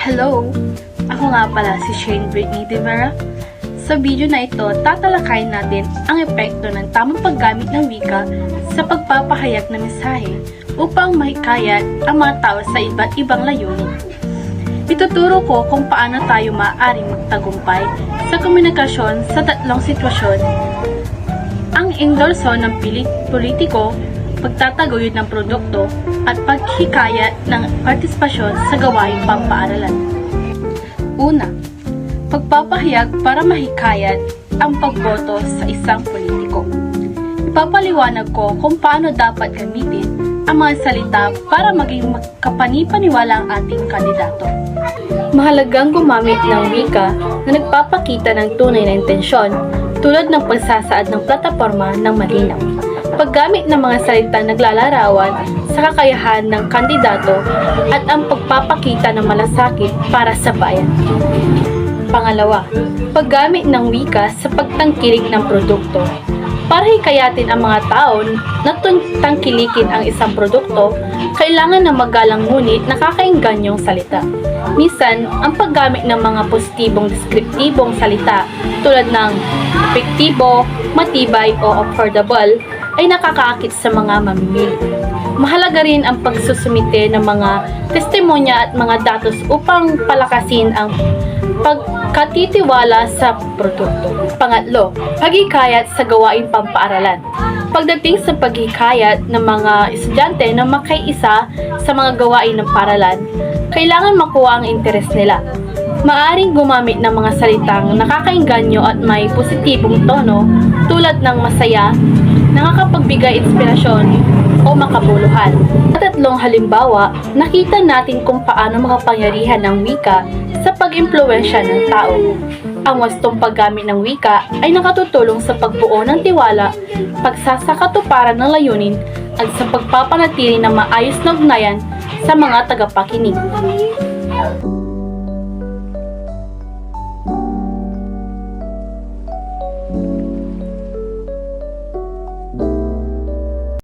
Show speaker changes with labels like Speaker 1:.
Speaker 1: Hello! Ako nga pala si Shane Brittany De Vera. Sa video na ito, tatalakayin natin ang epekto ng tamang paggamit ng wika sa pagpapahayag ng mensahe upang mahikayat ang mga tao sa iba't ibang layunin. Ituturo ko kung paano tayo maaaring magtagumpay sa komunikasyon sa tatlong sitwasyon: ang endorso ng politiko, pagtataguyod ng produkto, at paghikayat ng partisipasyon sa gawaing pampaaralan. Una, pagpapahayag para mahikayat ang pagboto sa isang politiko. Ipapaliwanag ko kung paano dapat gamitin ang mga salita para maging kapani-paniwala ang ating kandidato. Mahalagang gumamit ng wika na nagpapakita ng tunay na intensyon, tulad ng pagsasaad ng plataporma ng malinaw. Paggamit ng mga salitang naglalarawan sa kakayahan ng kandidato at ang pagpapakita ng malasakit para sa bayan. Pangalawa, paggamit ng wika sa pagtangkilik ng produkto. Para hikayatin ang mga tao na tangkilikin ang isang produkto, kailangan ng magalang ngunit nakakaingganyong salita. Minsan, ang paggamit ng mga positibong deskriptibong salita tulad ng epektibo, matibay o affordable ay nakakaakit sa mga mamimili. Mahalaga rin ang pagsusumite ng mga testimonya at mga datos upang palakasin ang pagkatitiwala sa produkto. Pangatlo, paghikayat sa gawaing pampaaralan. Pagdating sa paghikayat ng mga estudyante na makiisa sa mga gawain ng paaralan, kailangan makuha ang interes nila. Maaring gumamit ng mga salitang nakakainganyo at may positibong tono tulad ng masaya, nakakapagbigay inspirasyon o makabuluhan. Sa tatlong halimbawa, nakita natin kung paano makapangyarihan ng wika sa pag-impluwensya ng tao. Ang wastong paggamit ng wika ay nakatutulong sa pagbuo ng tiwala, pagsasakatuparan ng layunin, at sa pagpapanatili ng maayos na ugnayan sa mga tagapakinig.